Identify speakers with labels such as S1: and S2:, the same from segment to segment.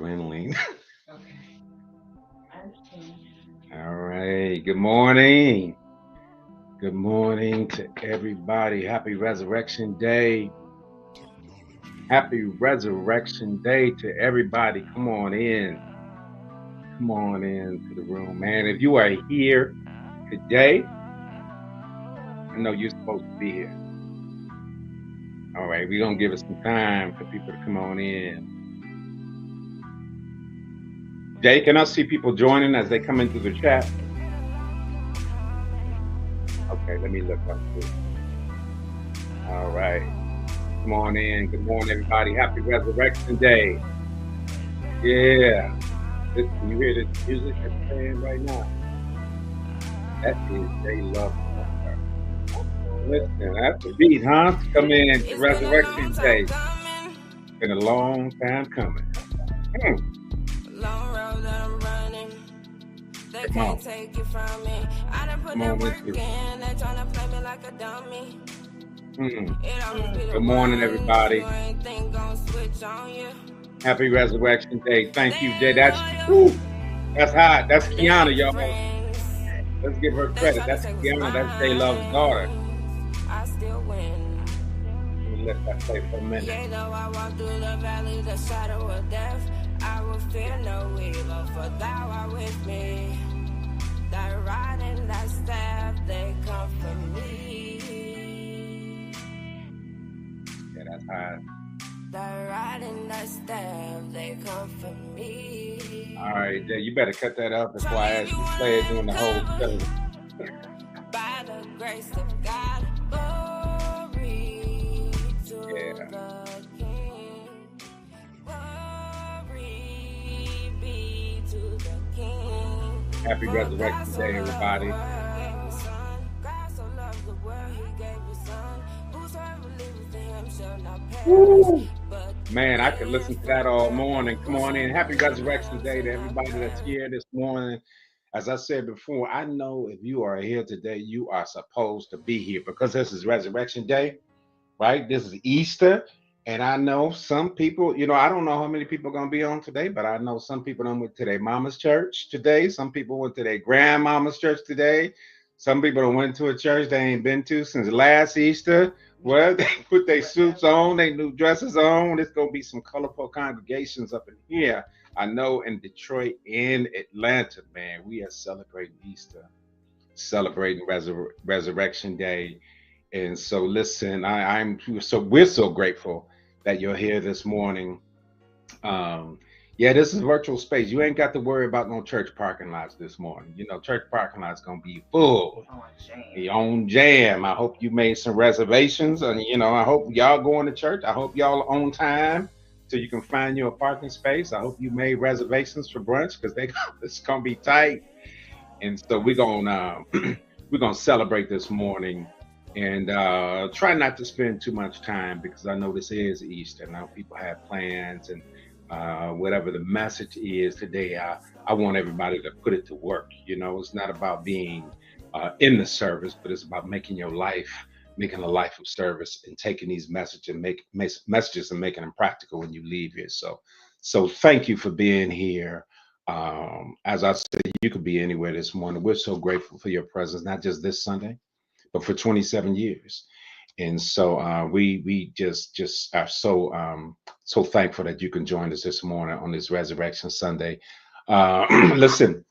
S1: adrenaline.
S2: Okay. I understand.
S1: All right. Good morning. Good morning to everybody. Happy Resurrection Day. Happy Resurrection Day to everybody. Come on in. Come on into the room, man. If you are here today, I know you're supposed to be here. All right. We're going to give it some time for people to come on in. Jay, can I see people joining as they come into the chat? Okay, let me look up too. All right. Come on in. Good morning, everybody. Happy Resurrection Day. Yeah. Listen, you hear this music that's playing right now? That is J Love. Listen, that's the beat, huh? To come in to
S3: It's been a long
S1: Resurrection
S3: time
S1: Day.
S3: coming,
S1: Been a long time coming. Hmm,
S3: long road that I'm running. They
S1: come on.
S3: can't take it from me. I done put
S1: Come
S3: that
S1: on
S3: work
S1: into.
S3: in. They tryna play me like a dummy.
S1: Hmm.
S3: It always be the
S1: Good morning,
S3: ones you
S1: everybody.
S3: ain't think gon' switch on you.
S1: Happy Resurrection Day.
S3: They
S1: Thank you, Jay.
S3: ain't
S1: That's
S3: loyal,
S1: whew, that's hot. That's
S3: they
S1: Kiana,
S3: ain't
S1: y'all.
S3: friends.
S1: Let's give her
S3: They
S1: credit.
S3: tryna
S1: That's
S3: take what's
S1: Kiana. That's J Love's daughter.
S3: mine. I still win.
S1: Let me let that play for a minute.
S3: Yea, though I walk through the valley, the shadow of death, I will fear no evil, for thou art with me. That rod and that staff, they comfort me.
S1: Yeah, that's hot.
S3: That rod and that staff, they comfort me.
S1: All right, Jay, you better cut that up before
S3: Try
S1: I
S3: me if
S1: ask
S3: you
S1: you to play
S3: wanna
S1: it during the whole
S3: uncover.
S1: show.
S3: By the grace of God, glory to
S1: Yeah.
S3: the King. Glory be to the King.
S1: Happy
S3: For God
S1: Resurrection
S3: so
S1: Day,
S3: loved the
S1: everybody.
S3: world, he gave his son. God so loved the world, he gave his son. Whosoever believeth in him shall not perish,
S1: Woo!
S3: but
S1: Man, I could listen
S3: live
S1: to that all
S3: forever.
S1: morning. Come on in.
S3: Whosoever
S1: Happy
S3: believeth in
S1: Resurrection
S3: him
S1: Day
S3: shall
S1: to
S3: not
S1: everybody that's
S3: perish.
S1: here this morning. As I said before, I know if you are here today, you are supposed to be here because this is Resurrection Day, right? This is Easter. And I know some people, I don't know how many people are going to be on today, but I know some people done went to their mama's church today. Some people went to their grandmama's church today. Some people done went to a church they ain't been to since last Easter. Well, they put their suits on, they new dresses on. There's going to be some colorful congregations up in here. I know in Detroit and Atlanta, man, we are celebrating Easter, celebrating Resurrection Day. And so, listen, we're so grateful that you're here this morning. Um, yeah, this is virtual space. You ain't got to worry about no church parking lots this morning. Church parking lots gonna be full,
S2: On jam.
S1: your own jam. I hope you made some reservations, and I hope y'all going to church. I hope y'all are on time so you can find you a parking space. I hope you made reservations for brunch because it's gonna be tight. And so we're gonna celebrate this morning and try not to spend too much time because I know this is Easter. Now people have plans and whatever the message is today. I want everybody to put it to work. It's not about being in the service, but it's about making a life of service and taking these messages and making them practical when you leave here. So thank you for being here. As I said, you could be anywhere this morning. We're so grateful for your presence, not just this Sunday, but for 27 years. And so we just are so thankful that you can join us this morning on this Resurrection Sunday. Listen,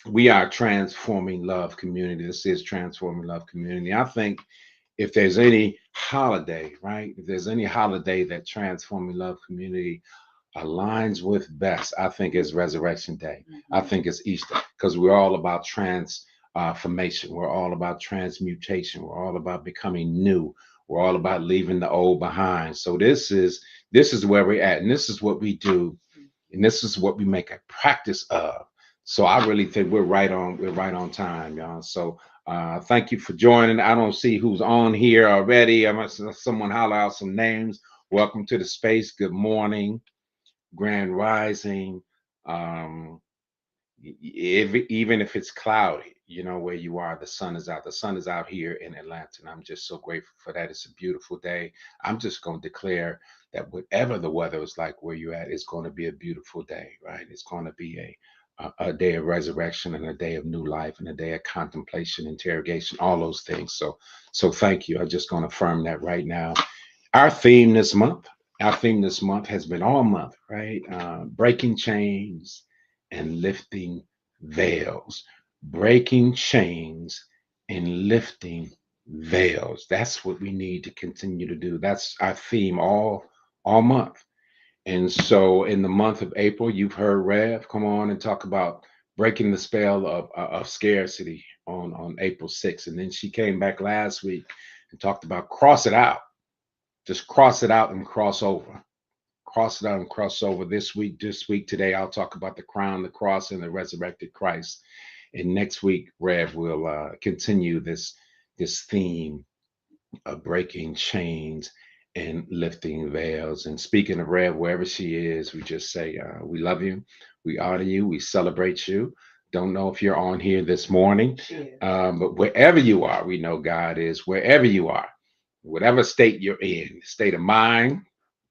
S1: we are transforming love community. This is transforming love community. I think if there's any holiday, right? If there's any holiday that transforming love community aligns with best, I think it's Resurrection Day. I
S2: Mm-hmm.
S1: think it's Easter because we're all about transformation. We're all about transmutation. We're all about becoming new. We're all about leaving the old behind. So this is where we're at, and this is what we do, and this is what we make a practice of. So I really think we're right on time, y'all. So thank you for joining. I don't see who's on here already. I must someone holler out some names. Welcome to the space. Good morning. Grand Rising. Um, even if it's cloudy, you know, where you are, the sun is out. The sun is out here in Atlanta, and I'm just so grateful for that. It's a beautiful day. I'm just going to declare that whatever the weather is like where you're at, it's going to be a beautiful day, right? It's going to be a day of resurrection and a day of new life and a day of contemplation, interrogation, all those things. So thank you. I'm just going to affirm that right now. Our theme this month, our theme this month has been all month, right? Breaking chains and lifting veils. Breaking chains and lifting veils. That's what we need to continue to do. That's our theme all month. And so in the month of April, you've heard Rev come on and talk about breaking the spell of scarcity on April 6th. And then she came back last week and talked about cross it out. Just cross it out and cross over. Cross it out and cross over this week, today, I'll talk about the crown, the cross, and the resurrected Christ. And next week, Rev will continue this theme of breaking chains and lifting veils. And speaking of Rev, wherever she is, we just say, we love you, we honor you, we celebrate you. Don't know if you're on here this morning, but wherever you are, we know God is wherever you are, whatever state you're in, state of mind,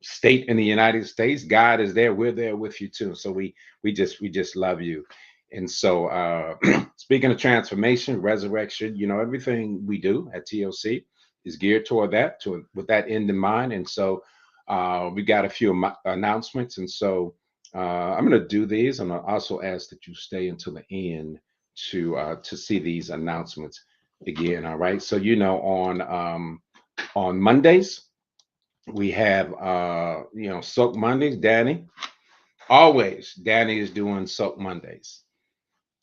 S1: state in the United States, God is there. We're there with you too. So we just love you. And so speaking of transformation, resurrection, you know, everything we do at TLC is geared toward that, to with that end in mind. And so we got a few announcements. And so I'm going to do these. I'm going to also ask that you stay until the end to see these announcements again. All right. So you know, on Mondays we have Soak Mondays. Danny is doing Soak Mondays.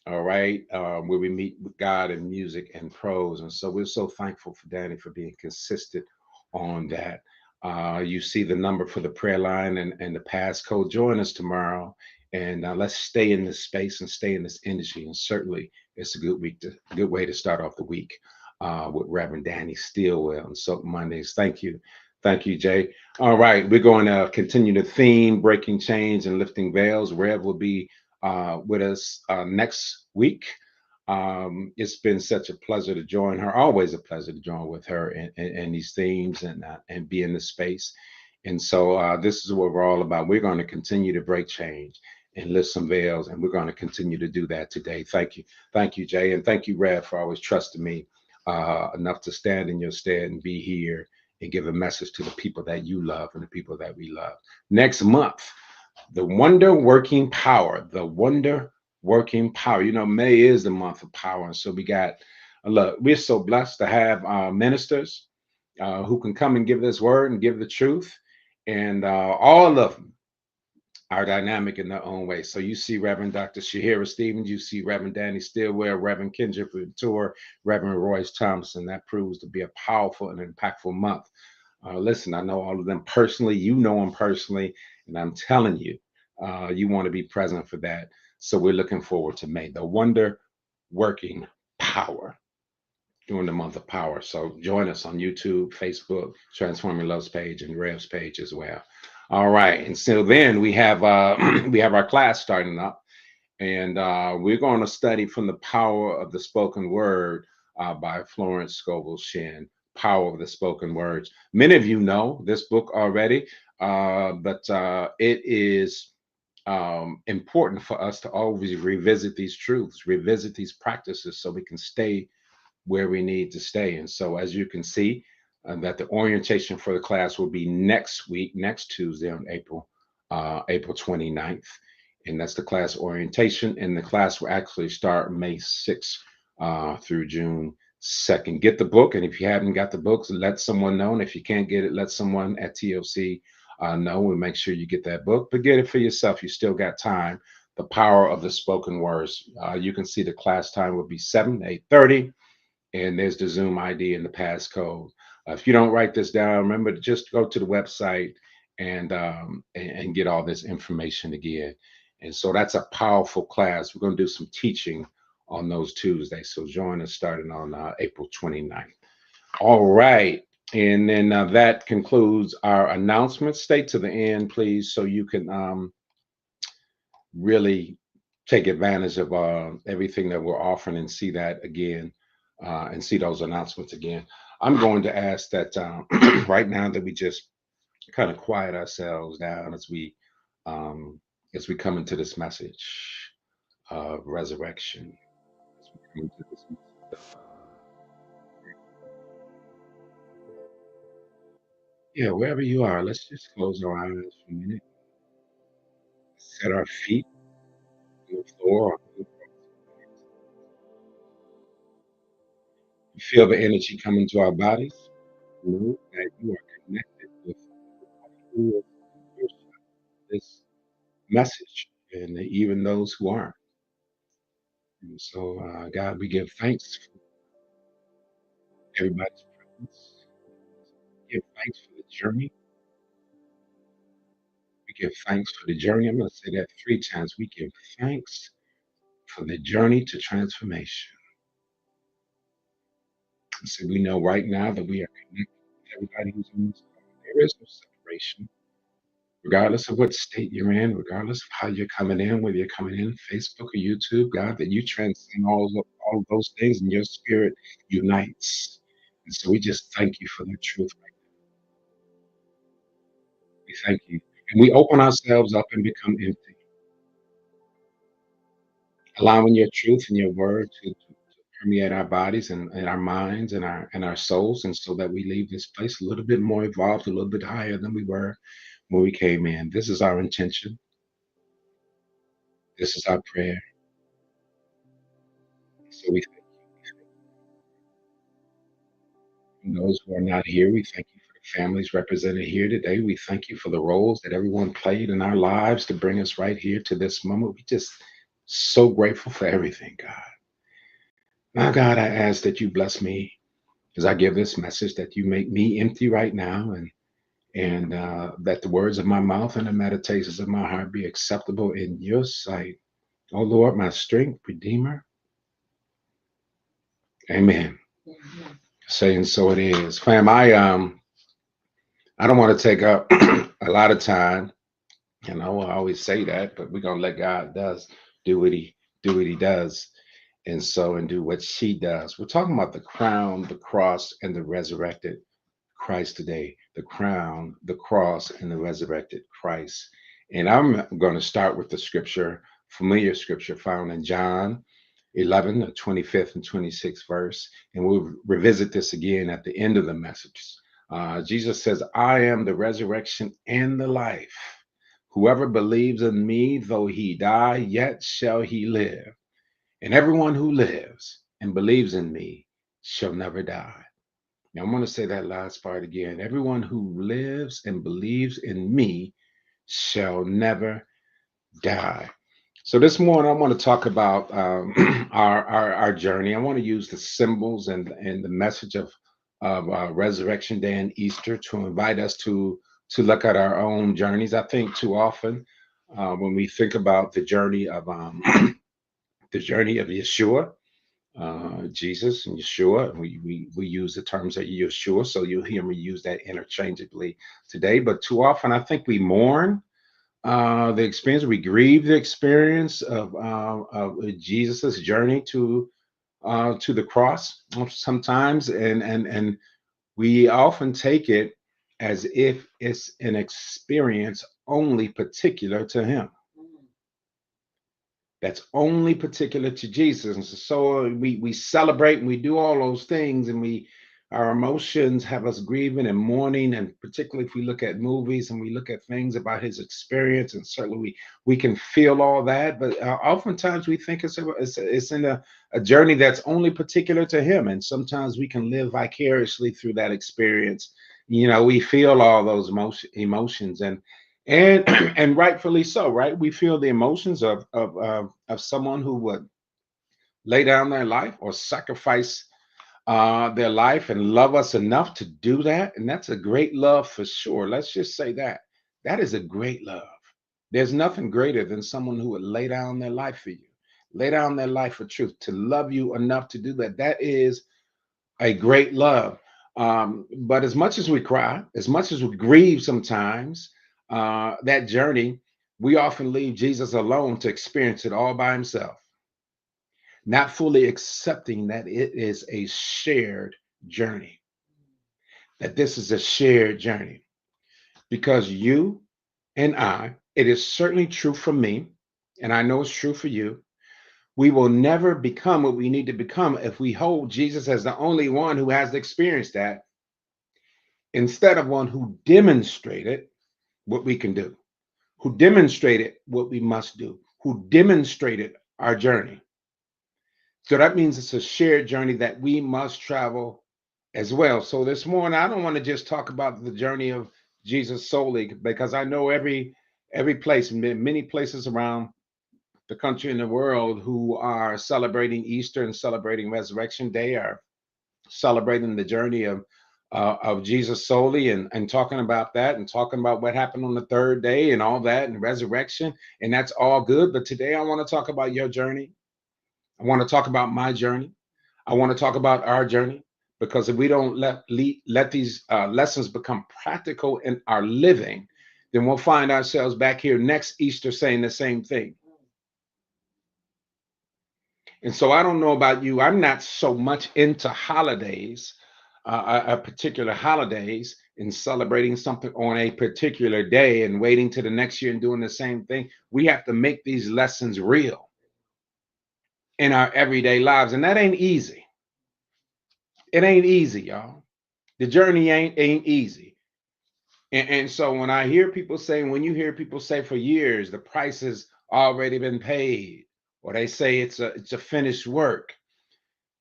S1: All right, where we meet with God and music and prose. And so we're so thankful for Danny for being consistent on that. You see the number for the prayer line and the passcode. Join us tomorrow, and let's stay in this space and stay in this energy. And certainly, it's a good way to start off the week with Reverend Danny Stillwell and Soap Mondays. Thank you, Jay. All right, we're going to continue the theme, breaking chains and lifting veils. Rev will be with us next week. It's been such a pleasure to join her. Always a pleasure to join with her in these themes and be in the space. And so this is what we're all about. We're going to continue to break change and lift some veils, and we're going to continue to do that today. Thank you, Jay, and thank you, Rev, for always trusting me enough to stand in your stead and be here and give a message to the people that you love and the people that we love. Next month, the wonder working power, the wonder working power. You know, May is the month of power. And so we got, look, we're so blessed to have ministers who can come and give this word and give the truth. And all of them are dynamic in their own way. So you see Reverend Dr. Shaheerah Stevens, you see Reverend Danny Stillwell, Reverend Kendrick Tour, Reverend Royce Thompson. That proves to be a powerful and impactful month. Listen, I know all of them personally. You know them personally. And I'm telling you, you want to be present for that. So we're looking forward to May, the wonder working power during the month of power. So join us on YouTube, Facebook, Transforming Love's page, and Rev's page as well. All right. And so then we have we have our class starting up, and we're going to study from the power of the spoken word by Florence Scovel Shinn. Power of the spoken words. Many of you know this book already, but it is important for us to always revisit these truths, revisit these practices, so we can stay where we need to stay. And so, as you can see, that the orientation for the class will be next week, next Tuesday on April 29th. And that's the class orientation. And the class will actually start May 6th through June 2nd. Get the book. And if you haven't got the books, let someone know. And if you can't get it, let someone at TLC know. We'll make sure you get that book. But get it for yourself. You still got time. The power of the spoken words. You can see the class time will be 7 to 8:30. And there's the Zoom ID and the passcode. If you don't write this down, remember to just go to the website and get all this information again. And so that's a powerful class. We're going to do some teaching on those Tuesdays. So join us starting on April 29th. All right. And then that concludes our announcements. Stay to the end, please, so you can really take advantage of everything that we're offering and see that again, and see those announcements again. I'm going to ask that right now that we just kind of quiet ourselves down um, as we come into this message of resurrection. As we come into this message of, yeah, wherever you are, let's just close our eyes for a minute, set our feet on the floor. Feel the energy come into our bodies. Know that you are connected with everybody who is on your side of this message, and even those who aren't. And so, God, we give thanks for everybody's presence. We give thanks for the journey. We give thanks for the journey. I'm going to say that 3 times. We give thanks for the journey to transformation. And so we know right now that we are connected with everybody who's on this call. There is no separation, regardless of what state you're in, regardless of how you're coming in, whether you're coming in Facebook or YouTube, God, that you transcend all of those things and your spirit unites. And so we just thank you for that truth. We thank you. And we open ourselves up and become empty, allowing your truth and your word to permeate our bodies and our minds and our souls, and so that we leave this place a little bit more evolved, a little bit higher than we were when we came in. This is our intention. This is our prayer. So we thank you. And those who are not here, we thank you for the families represented here today. We thank you for the roles that everyone played in our lives to bring us right here to this moment. We just so grateful for everything, God. Now, God, I ask that you bless me as I give this message, that you make me empty right now, and that the words of my mouth and the meditations of my heart be acceptable in your sight. Oh Lord, my strength, Redeemer. Amen. Saying so it is. Fam, I don't want to take up a lot of time. And I will always say that, but we're gonna let God does do what he do what he does, and do what she does. We're talking about the crown, the cross, and the resurrected Christ today. The crown, the cross, and the resurrected Christ. And I'm going to start with the scripture, familiar scripture found in John 11, the 25th and 26th verse. And we'll revisit this again at the end of the message. Jesus says, I am the resurrection and the life. Whoever believes in me, though he die, yet shall he live. And everyone who lives and believes in me shall never die. Now, I'm going to say that last part again. Everyone who lives and believes in me shall never die. So this morning, I want to talk about our journey. I want to use the symbols and the message of Resurrection Day and Easter to invite us to look at our own journeys. I think too often when we think about the journey of the journey of Yeshua, Jesus and Yeshua. We use the terms that Yeshua, so you'll hear me use that interchangeably today. But too often, I think we mourn the experience, we grieve the experience of Jesus's journey to the cross sometimes, and we often take it as if it's an experience only particular to him, that's only particular to Jesus. And so we celebrate and we do all those things, and we our emotions have us grieving and mourning. And particularly if we look at movies and we look at things about his experience, and certainly we can feel all that. But oftentimes we think it's in a journey that's only particular to him, and sometimes we can live vicariously through that experience. We feel all those emotions, and and rightfully so, right? We feel the emotions of someone who would lay down their life or sacrifice their life and love us enough to do that, and that's a great love for sure. Let's just say that that is a great love. There's nothing greater than someone who would lay down their life for you, lay down their life for truth, to love you enough to do that. That is a great love. But as much as we cry, as much as we grieve sometimes, that journey, We often leave Jesus alone to experience it all by himself, not fully accepting that it is a shared journey, that this is a shared journey. Because you and I, it is certainly true for me, and I know it's true for you. We will never become what we need to become if we hold Jesus as the only one who has experienced that, instead of one who demonstrated what we can do, who demonstrated what we must do, who demonstrated our journey. So that means it's a shared journey that we must travel as well. So this morning, I don't want to just talk about the journey of Jesus solely, because I know every place, many places around the country and the world who are celebrating Easter and celebrating Resurrection Day are celebrating the journey of Jesus solely, and talking about that and talking about what happened on the third day and all that and resurrection. And that's all good. But today I want to talk about your journey. I want to talk about my journey. I want to talk about our journey, because if we don't let these lessons become practical in our living, then we'll find ourselves back here next Easter saying the same thing. And so I don't know about you. I'm not so much into holidays, particular holidays, and celebrating something on a particular day and waiting to the next year and doing the same thing. We have to make these lessons real in our everyday lives. And that ain't easy. It ain't easy, y'all. The journey ain't easy. And so when I hear people saying, when you hear people say for years, the price has already been paid, or they say it's a finished work,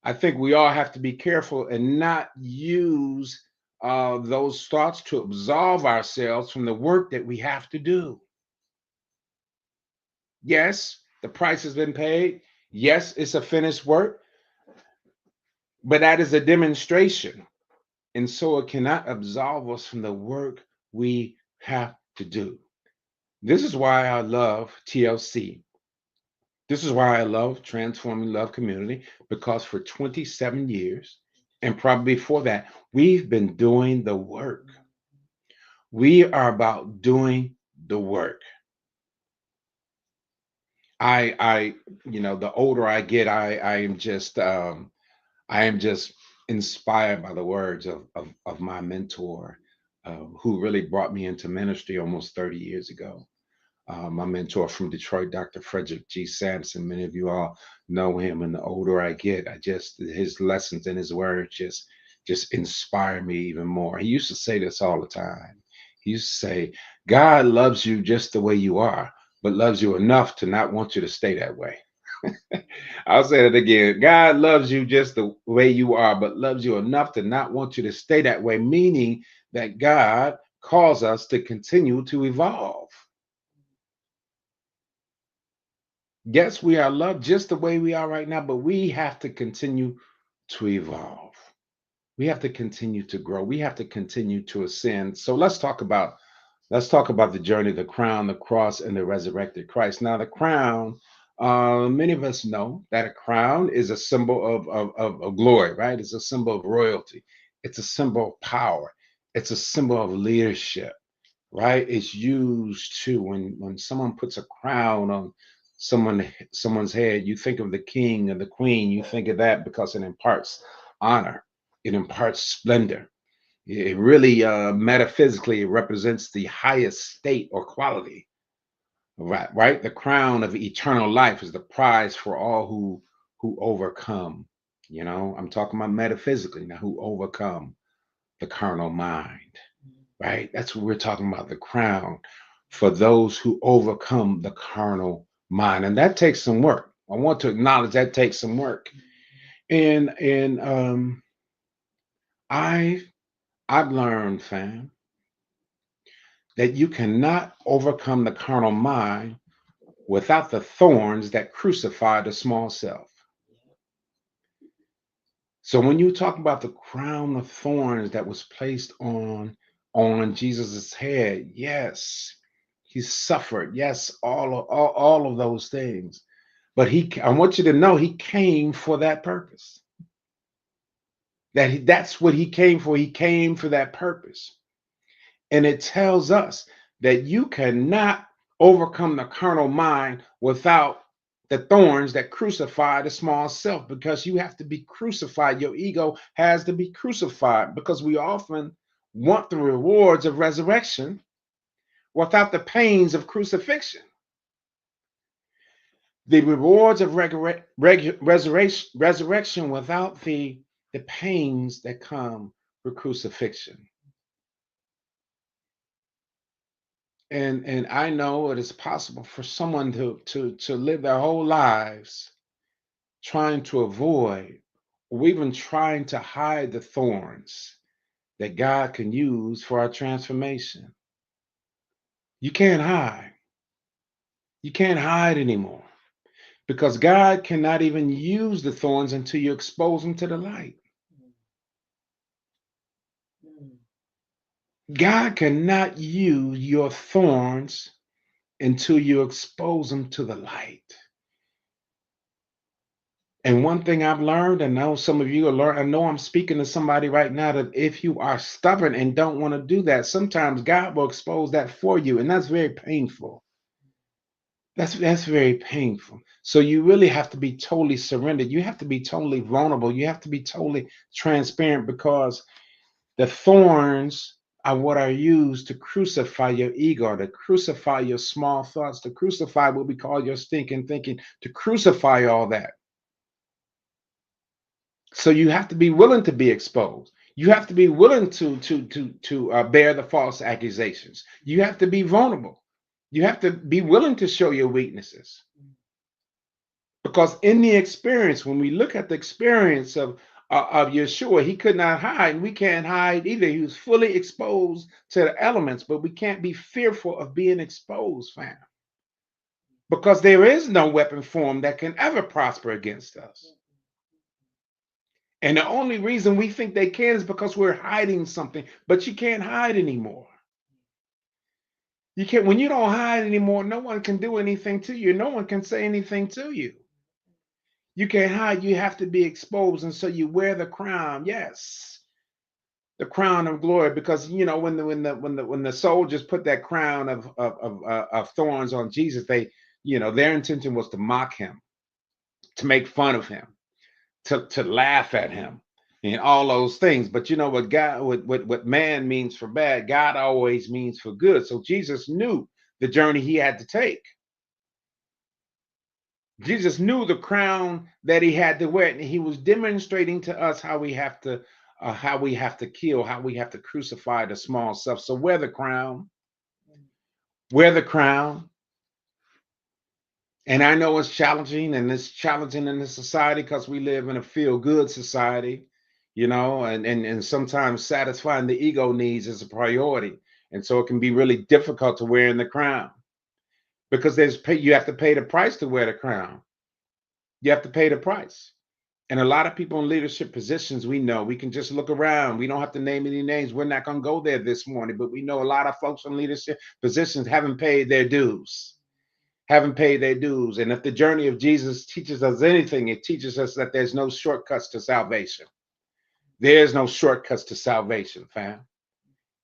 S1: I think we all have to be careful and not use those thoughts to absolve ourselves from the work that we have to do. Yes, the price has been paid. Yes, it's a finished work, but that is a demonstration. And so it cannot absolve us from the work we have to do. This is why I love TLC. This is why I love Transforming Love Community, because for 27 years, and probably before that, we've been doing the work. We are about doing the work. I, the older I get, I am just inspired by the words of my mentor, who really brought me into ministry almost 30 years ago. My mentor from Detroit, Dr. Frederick G. Sampson. Many of you all know him. And the older I get, his lessons and his words just inspire me even more. He used to say this all the time. He used to say, God loves you just the way you are, but loves you enough to not want you to stay that way. I'll say it again. God loves you just the way you are, but loves you enough to not want you to stay that way, meaning that God calls us to continue to evolve. Yes, we are loved just the way we are right now, but we have to continue to evolve. We have to continue to grow. We have to continue to ascend. So let's talk about the journey, the crown, the cross, and the resurrected Christ. Now, the crown, many of us know that a crown is a symbol of glory, right? It's a symbol of royalty. It's a symbol of power. It's a symbol of leadership, right? It's used to, when someone puts a crown on someone's head, you think of the king or the queen. You think of that because it imparts honor, it imparts splendor. It really, metaphysically, it represents the highest state or quality. Right, right. The crown of eternal life is the prize for all who overcome. I'm talking about metaphysically now, who overcome the carnal mind. Right? That's what we're talking about, the crown for those who overcome the carnal mind. And that takes some work. I want to acknowledge that takes some work. And I've I've learned, fam, that you cannot overcome the carnal mind without the thorns that crucify the small self. So when you talk about the crown of thorns that was placed on Jesus's head, yes, he suffered. Yes, all of those things. But I want you to know he came for that purpose. That's what he came for. He came for that purpose. And it tells us that you cannot overcome the carnal mind without the thorns that crucify the small self, because you have to be crucified. Your ego has to be crucified, because we often want the rewards of resurrection without the pains of crucifixion. The rewards of resurrection without the pains that come with crucifixion. And I know it is possible for someone to live their whole lives trying to avoid, or even trying to hide the thorns that God can use for our transformation. You can't hide. You can't hide anymore, because God cannot even use the thorns until you expose them to the light. God cannot use your thorns until you expose them to the light. And one thing I've learned, and I know some of you are learning, I know I'm speaking to somebody right now, that if you are stubborn and don't want to do that, sometimes God will expose that for you, and that's very painful. That's very painful. So you really have to be totally surrendered. You have to be totally vulnerable. You have to be totally transparent, because the thorns are what are used to crucify your ego, to crucify your small thoughts, to crucify what we call your stinking thinking, to crucify all that. So you have to be willing to be exposed. You have to be willing to bear the false accusations. You have to be vulnerable. You have to be willing to show your weaknesses. Because in the experience, when we look at the experience of Yeshua, he could not hide, and we can't hide either. He was fully exposed to the elements, but we can't be fearful of being exposed, fam. Because there is no weapon formed that can ever prosper against us. And the only reason we think they can is because we're hiding something. But you can't hide anymore. You can't. When you don't hide anymore, no one can do anything to you. No one can say anything to you. You can't hide. You have to be exposed, and so you wear the crown. Yes, the crown of glory. Because you know when the soldiers put that crown of thorns on Jesus, they their intention was to mock him, to make fun of him, to laugh at him, and all those things. But you know what God, what man means for bad, God always means for good. So Jesus knew the journey he had to take. Jesus knew the crown that he had to wear, and he was demonstrating to us how we have to kill, how we have to crucify the small self. So wear the crown, wear the crown. And I know it's challenging, and it's challenging in this society because we live in a feel-good society, and sometimes satisfying the ego needs is a priority. And so it can be really difficult to wearing the crown, because you have to pay the price to wear the crown. You have to pay the price. And a lot of people in leadership positions, we know, we can just look around. We don't have to name any names. We're not going to go there this morning, but we know a lot of folks in leadership positions haven't paid their dues. Haven't paid their dues. And if the journey of Jesus teaches us anything, it teaches us that there's no shortcuts to salvation. There's no shortcuts to salvation, fam.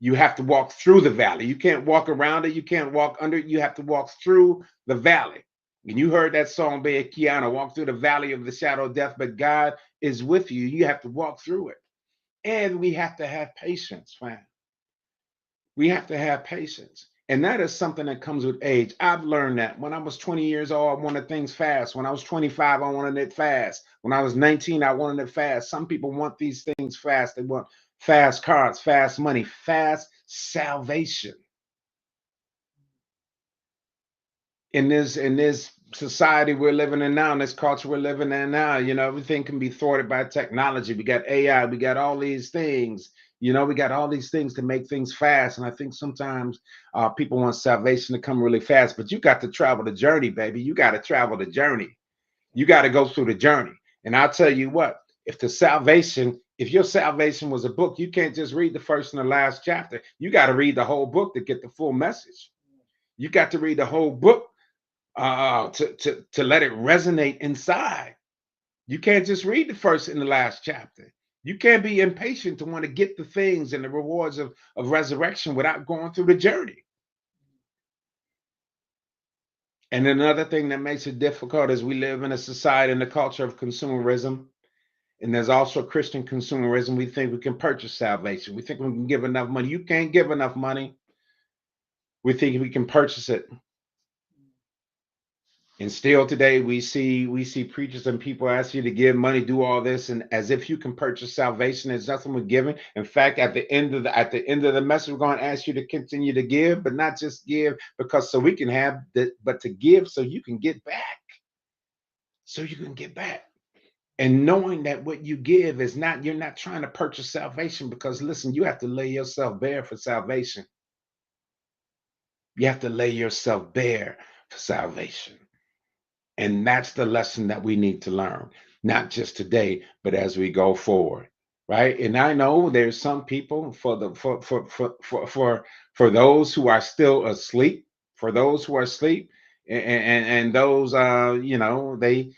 S1: You have to walk through the valley. You can't walk around it. You can't walk under it. You have to walk through the valley. And you heard that song by Kiana, walk through the valley of the shadow of death, but God is with you. You have to walk through it. And we have to have patience, fam. We have to have patience. And that is something that comes with age. I've learned that. When I was 20 years old, I wanted things fast. When I was 25, I wanted it fast. When I was 19, I wanted it fast. Some people want these things fast. They want fast cars, fast money, fast salvation. In this society we're living in now, in this culture we're living in now, everything can be thwarted by technology. We got AI, we got all these things. We got all these things to make things fast. And I think sometimes people want salvation to come really fast, but you got to travel the journey, baby. You got to travel the journey. You got to go through the journey. And I'll tell you what, if your salvation was a book, you can't just read the first and the last chapter. You got to read the whole book to get the full message. You got to read the whole book to let it resonate inside. You can't just read the first and the last chapter. You can't be impatient to want to get the things and the rewards of resurrection without going through the journey. And another thing that makes it difficult is we live in a society and a culture of consumerism. And there's also Christian consumerism. We think we can purchase salvation. We think we can give enough money. You can't give enough money. We think we can purchase it. And still today we see preachers and people ask you to give money, do all this, and as if you can purchase salvation. There's nothing with giving. In fact, at the end of the message, we're going to ask you to continue to give, but not just give because so we can have that, but to give so you can get back. So you can get back. And knowing that what you give is not, you're not trying to purchase salvation, because listen, you have to lay yourself bare for salvation. You have to lay yourself bare for salvation. And that's the lesson that we need to learn, not just today, but as we go forward. Right. And I know there's some people for those who are still asleep, for those who are asleep, and those they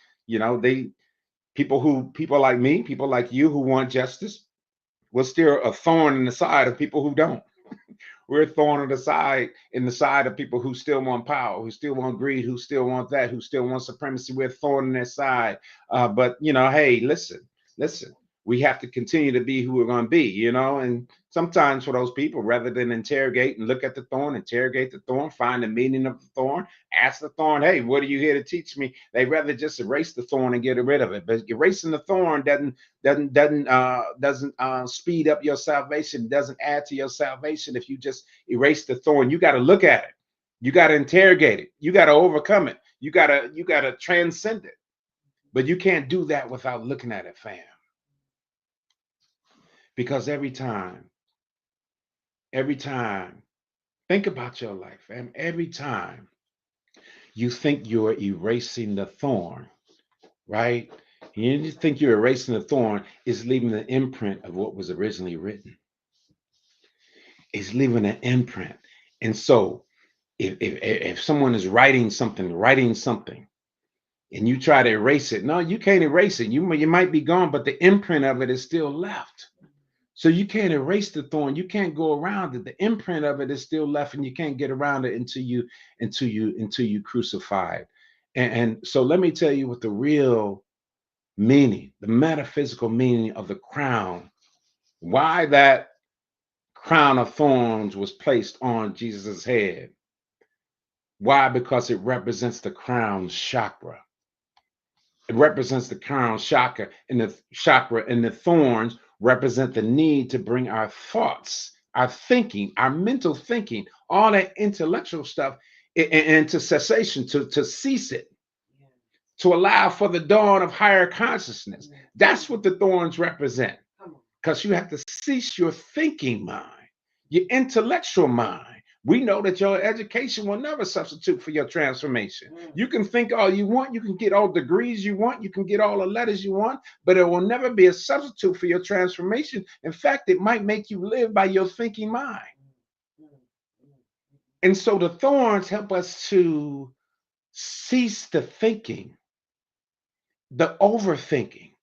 S1: people like me, people like you who want justice, will still a thorn in the side of people who don't. We're thorn in the side of people who still want power, who still want greed, who still want that, who still want supremacy. We're thorn in their side. But hey, listen. We have to continue to be who we're going to be, And sometimes for those people, rather than interrogate and look at the thorn, interrogate the thorn, find the meaning of the thorn, ask the thorn, hey, what are you here to teach me? They rather just erase the thorn and get rid of it. But erasing the thorn doesn't speed up your salvation, doesn't add to your salvation. If you just erase the thorn, you got to look at it, you got to interrogate it, you got to overcome it, you got to transcend it. But you can't do that without looking at it, fam. Because every time, think about your life, fam. Every time you think you're erasing the thorn, right? You think you're erasing the thorn, is leaving the imprint of what was originally written. It's leaving an imprint. And so if someone is writing something, and you try to erase it, no, you can't erase it. You might be gone, but the imprint of it is still left. So you can't erase the thorn. You can't go around it. The imprint of it is still left, and you can't get around it until you crucify it. And so let me tell you what the real meaning, the metaphysical meaning of the crown, why that crown of thorns was placed on Jesus' head. Why? Because it represents the crown chakra. It represents the crown chakra, and the thorns represent the need to bring our thoughts, our thinking, our mental thinking, all that intellectual stuff into cessation, to cease it, to allow for the dawn of higher consciousness. That's what the thorns represent, because you have to cease your thinking mind, your intellectual mind. We know that your education will never substitute for your transformation. You can think all you want, you can get all degrees you want, you can get all the letters you want, but it will never be a substitute for your transformation. In fact, it might make you live by your thinking mind. And so the thorns help us to cease the thinking, the overthinking,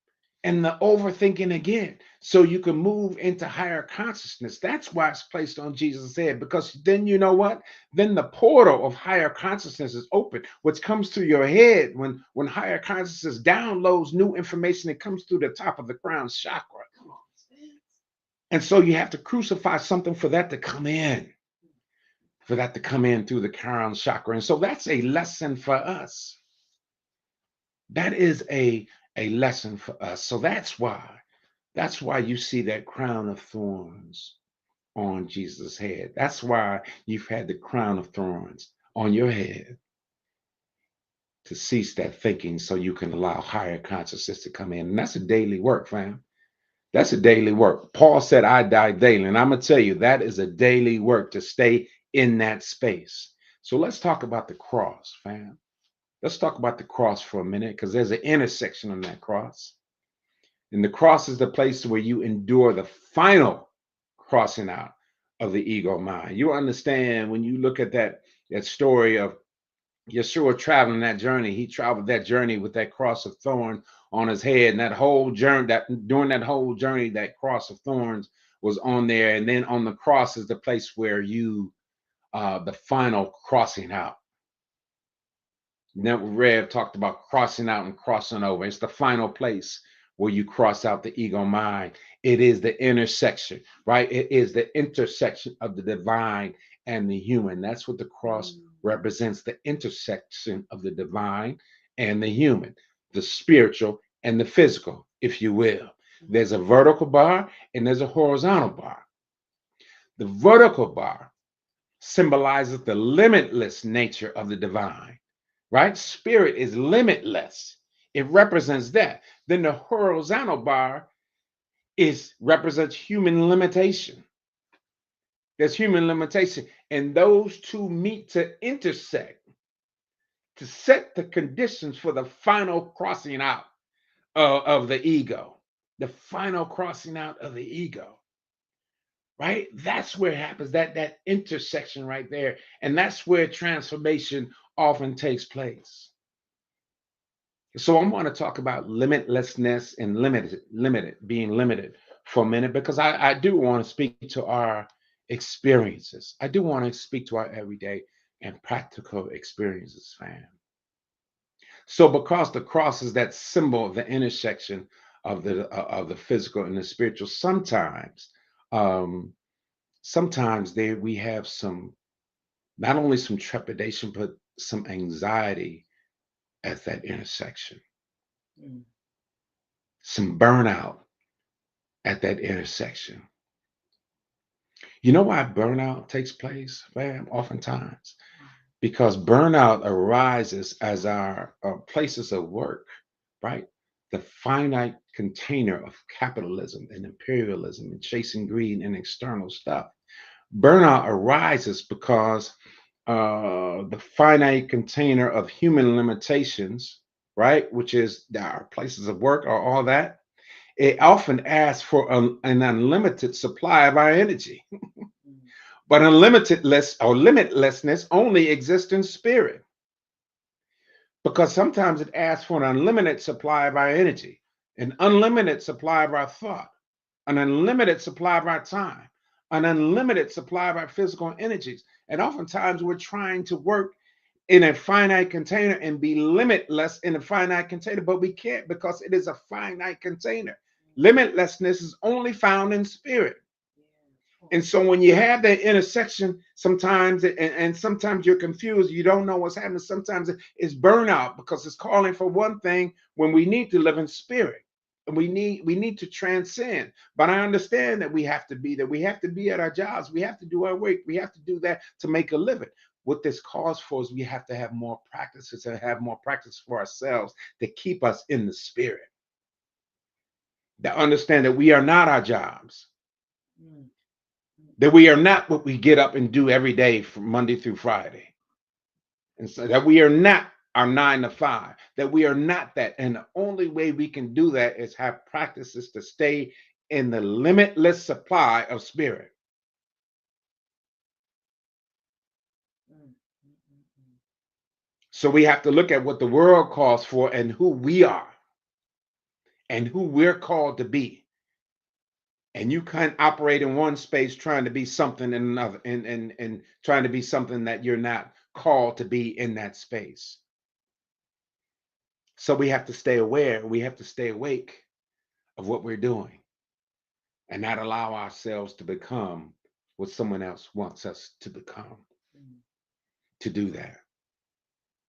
S1: and the overthinking again, so you can move into higher consciousness. That's why it's placed on Jesus' head, because then you know what? Then the portal of higher consciousness is open, which comes through your head. When higher consciousness downloads new information, it comes through the top of the crown chakra. And so you have to crucify something for that to come in, through the crown chakra. And so that's a lesson for us. That is a lesson for us. So that's why you see that crown of thorns on Jesus' head. That's why you've had the crown of thorns on your head, to cease that thinking so you can allow higher consciousness to come in. And that's a daily work, fam. That's a daily work. Paul said, I die daily. And I'm going to tell you, that is a daily work to stay in that space. So let's talk about the cross, fam. Let's talk about the cross for a minute, because there's an intersection on that cross. And the cross is the place where you endure the final crossing out of the ego mind. You understand, when you look at that story of Yeshua traveling that journey, he traveled that journey with that cross of thorn on his head. And that whole journey, during that whole journey, that cross of thorns was on there. And then on the cross is the place where the final crossing out. Now, Rev talked about crossing out and crossing over. It's the final place where you cross out the ego mind. It is the intersection, right? It is the intersection of the divine and the human. That's what the cross represents, the intersection of the divine and the human, the spiritual and the physical, if you will. There's a vertical bar and there's a horizontal bar. The vertical bar symbolizes the limitless nature of the divine, right? Spirit is limitless. It represents that. Then the horizontal bar is represents human limitation. There's human limitation, and those two meet to intersect to set the conditions for the final crossing out of the ego. The final crossing out of the ego, right? That's where it happens. That intersection right there, and that's where transformation often takes place. So I want to talk about limitlessness and being limited for a minute because I do want to speak to our experiences. I do want to speak to our everyday and practical experiences, fam. So because the cross is that symbol of the intersection of the physical and the spiritual, um, sometimes there we have some not only some trepidation but some anxiety at that intersection,
S2: Mm.
S1: some burnout at that intersection. You know why burnout takes place, fam? Oftentimes, because burnout arises as our places of work, right? The finite container of capitalism and imperialism and chasing greed and external stuff. Burnout arises because the finite container of human limitations, right, which is our places of work or all that, it often asks for an unlimited supply of our energy.
S2: Mm.
S1: But unlimitedless or limitlessness only exists in spirit because sometimes it asks for an unlimited supply of our energy, an unlimited supply of our thought, an unlimited supply of our time, an unlimited supply of our physical energies. And oftentimes we're trying to work in a finite container and be limitless in a finite container, but we can't because it is a finite container. Limitlessness is only found in spirit.
S2: Yeah.
S1: And so when you have that intersection, sometimes and sometimes you're confused, you don't know what's happening. Sometimes it's burnout because it's calling for one thing when we need to live in spirit. And we need to transcend. But I understand that we have to be there. We have to be at our jobs. We have to do our work. We have to do that to make a living. What this calls for is we have to have more practices and have more practice for ourselves to keep us in the spirit. To understand that we are not our jobs,
S2: Mm.
S1: that we are not what we get up and do every day from Monday through Friday. And so that we are not our 9 to 5, that we are not that. And the only way we can do that is have practices to stay in the limitless supply of spirit.
S2: Mm. Mm. Mm.
S1: So we have to look at what the world calls for and who we are and who we're called to be. And you can't operate in one space trying to be something in another and trying to be something that you're not called to be in that space. So we have to stay aware, we have to stay awake of what we're doing and not allow ourselves to become what someone else wants us to become,
S2: Mm.
S1: to do that.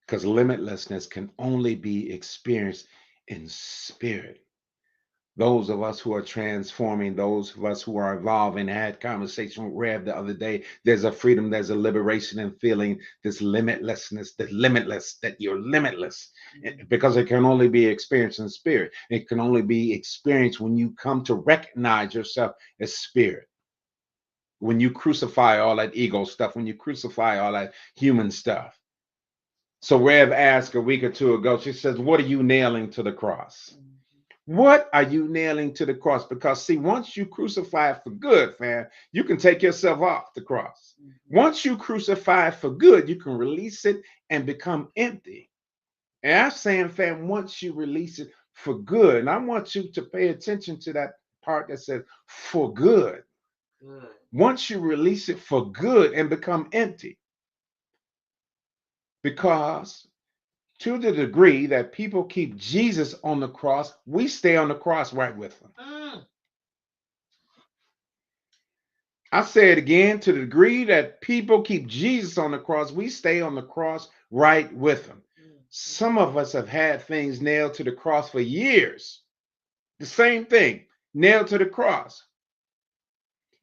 S1: Because limitlessness can only be experienced in spirit. Those of us who are transforming, those of us who are evolving, I had conversation with Rev the other day. There's a freedom, there's a liberation in feeling this limitlessness, the limitless, that you're limitless.
S2: Mm.
S1: Because it can only be experienced in spirit. It can only be experienced when you come to recognize yourself as spirit. When you crucify all that ego stuff, when you crucify all that human stuff. So Rev asked a week or two ago, she says, what are you nailing to the cross?
S2: Mm.
S1: What are you nailing to the cross? Because see, once you crucify it for good, fam, you can take yourself off the cross.
S2: Mm.
S1: Once you crucify it for good, you can release it and become empty. And I'm saying, fam, once you release it for good, and I want you to pay attention to that part that says for good.
S2: Good.
S1: Once you release it for good and become empty, because To the degree that people keep Jesus on the cross, we stay on the cross right with them. I say it again, to the degree that people keep Jesus on the cross, we stay on the cross right with them. Some of us have had things nailed to the cross for years. The same thing, nailed to the cross.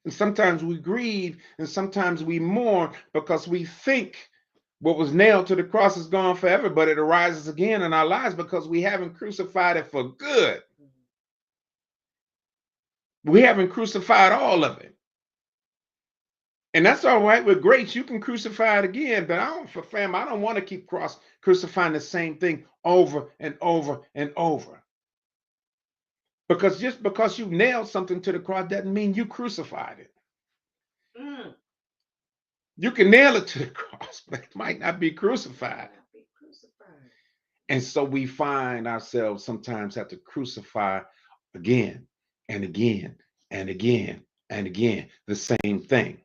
S1: And sometimes we grieve and sometimes we mourn because we think what was nailed to the cross is gone forever, but it arises again in our lives because we haven't crucified it for good. We haven't crucified all of it. And that's all right with grace. You can crucify it again, but I don't want to keep crucifying the same thing over and over and over. Because just because you nailed something to the cross doesn't mean you crucified it. You can nail it to the cross, but it might not be crucified. And so we find ourselves sometimes have to crucify again and again and again and again the same thing.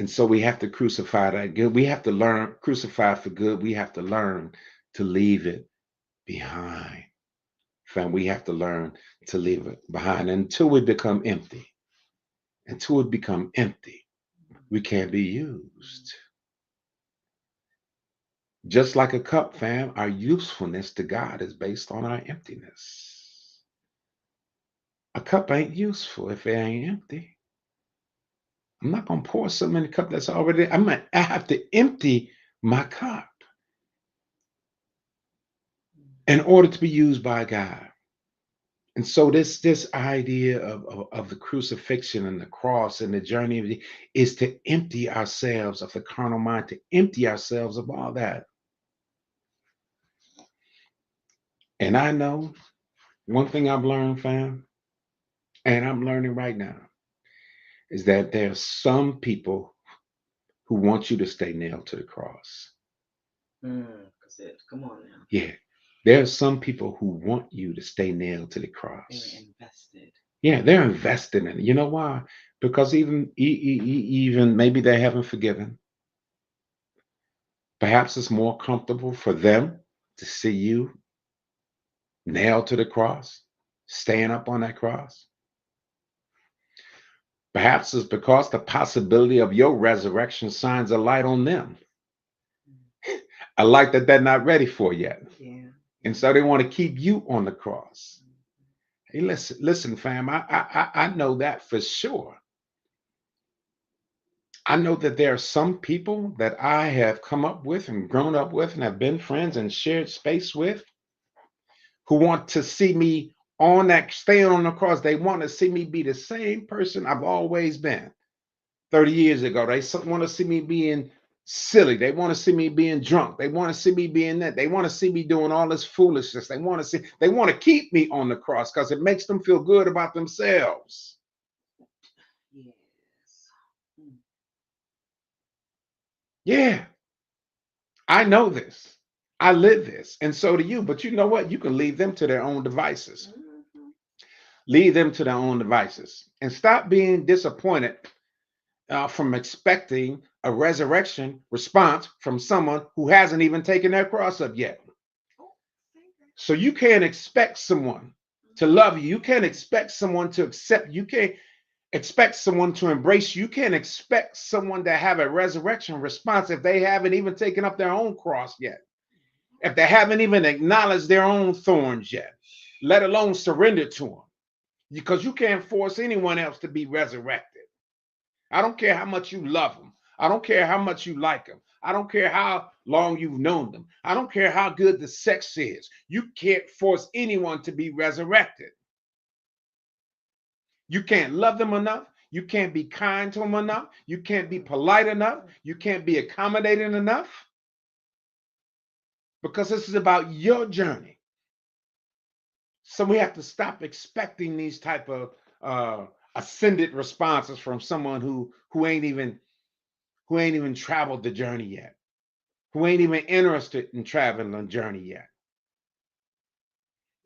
S1: And so we have to crucify that good. We have to learn, crucify for good. We have to learn to leave it behind. Fam, we have to learn to leave it behind until we become empty. Until we become empty, we can't be used. Just like a cup, fam, our usefulness to God is based on our emptiness. A cup ain't useful if it ain't empty. I'm not going to pour something in the cup that's already, I have to empty my cup in order to be used by God. And so this idea of the crucifixion and the cross and the journey is to empty ourselves of the carnal mind, to empty ourselves of all that. And I know one thing I've learned, fam, and I'm learning right now, is that there's some people who want you to stay nailed to the cross.
S2: Come on now.
S1: Yeah. There are some people who want you to stay nailed to the cross.
S2: They're invested.
S1: Yeah, they're invested in it. You know why? Because even maybe they haven't forgiven. Perhaps it's more comfortable for them to see you nailed to the cross, staying up on that cross. Perhaps it's because the possibility of your resurrection shines a light on them. A light that they're not ready for yet.
S2: Yeah.
S1: And so they want to keep you on the cross. Hey, listen, fam, I know that for sure. I know that there are some people that I have come up with and grown up with and have been friends and shared space with who want to see me on that, staying on the cross. They want to see me be the same person I've always been 30 years ago. They want to see me being silly. They want to see me being drunk. They want to see me being that. They want to see me doing all this foolishness. They want to keep me on the cross because it makes them feel good about themselves.
S2: Yes.
S1: Yeah. I know this. I live this. And so do you. But you know what? You can leave them to their own devices. Leave them to their own devices. And stop being disappointed from expecting a resurrection response from someone who hasn't even taken their cross up yet. So you can't expect someone to love you. You can't expect someone to accept you. You can't expect someone to embrace you. You can't expect someone to have a resurrection response if they haven't even taken up their own cross yet. If they haven't even acknowledged their own thorns yet, let alone surrender to them. Because you can't force anyone else to be resurrected. I don't care how much you love them. I don't care how much you like them. I don't care how long you've known them. I don't care how good the sex is. You can't force anyone to be resurrected. You can't love them enough. You can't be kind to them enough. You can't be polite enough. You can't be accommodating enough. Because this is about your journey. So we have to stop expecting these type of ascended responses from someone who ain't even traveled the journey yet, who ain't even interested in traveling the journey yet.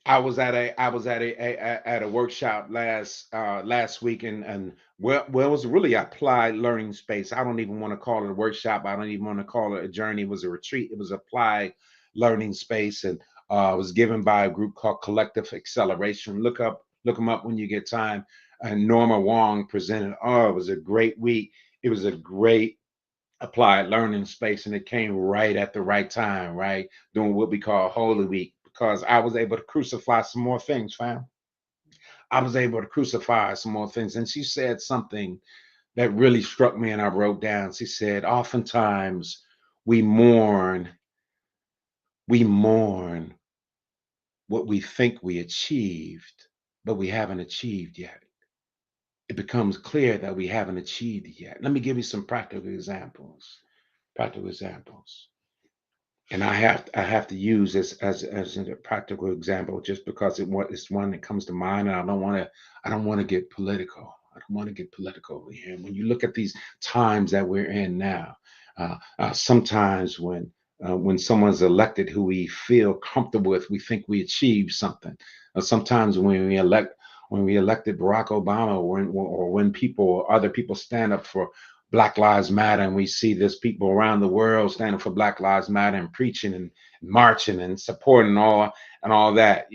S1: I was at a workshop last week, and well, it was really applied learning space. I don't even want to call it a workshop. I don't even want to call it a journey. It was a retreat. It was applied learning space, and it was given by a group called Collective Acceleration. Look them up when you get time. And Norma Wong presented. Oh, it was a great week. It was a great applied learning space, and it came right at the right time, right? Doing what we call Holy Week, because I was able to crucify some more things, fam. I was able to crucify some more things. And she said something that really struck me, and I wrote down. She said, oftentimes we mourn, we mourn what we think we achieved, but we haven't achieved yet. It becomes clear that we haven't achieved it yet. Let me give you some practical examples. Practical examples. And I have to use this as a practical example just because it's one that comes to mind, and I don't want to get political. I don't want to get political over here. And when you look at these times that we're in now, sometimes when someone's elected who we feel comfortable with, we think we achieved something. Sometimes when we elected Barack Obama, or when people or other people stand up for Black Lives Matter, and we see this people around the world standing for Black Lives Matter and preaching and marching and supporting all that,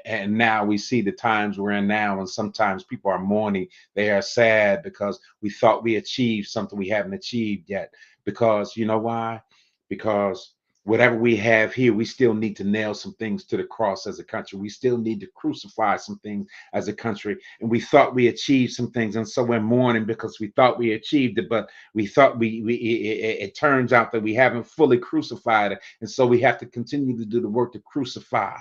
S1: and now we see the times we're in now, and sometimes people are mourning. They are sad because we thought we achieved something we haven't achieved yet. Because you know why? Because whatever we have here, we still need to nail some things to the cross as a country. We still need to crucify some things as a country. And we thought we achieved some things. And so we're mourning because we thought we achieved it, but we thought it turns out that we haven't fully crucified it. And so we have to continue to do the work to crucify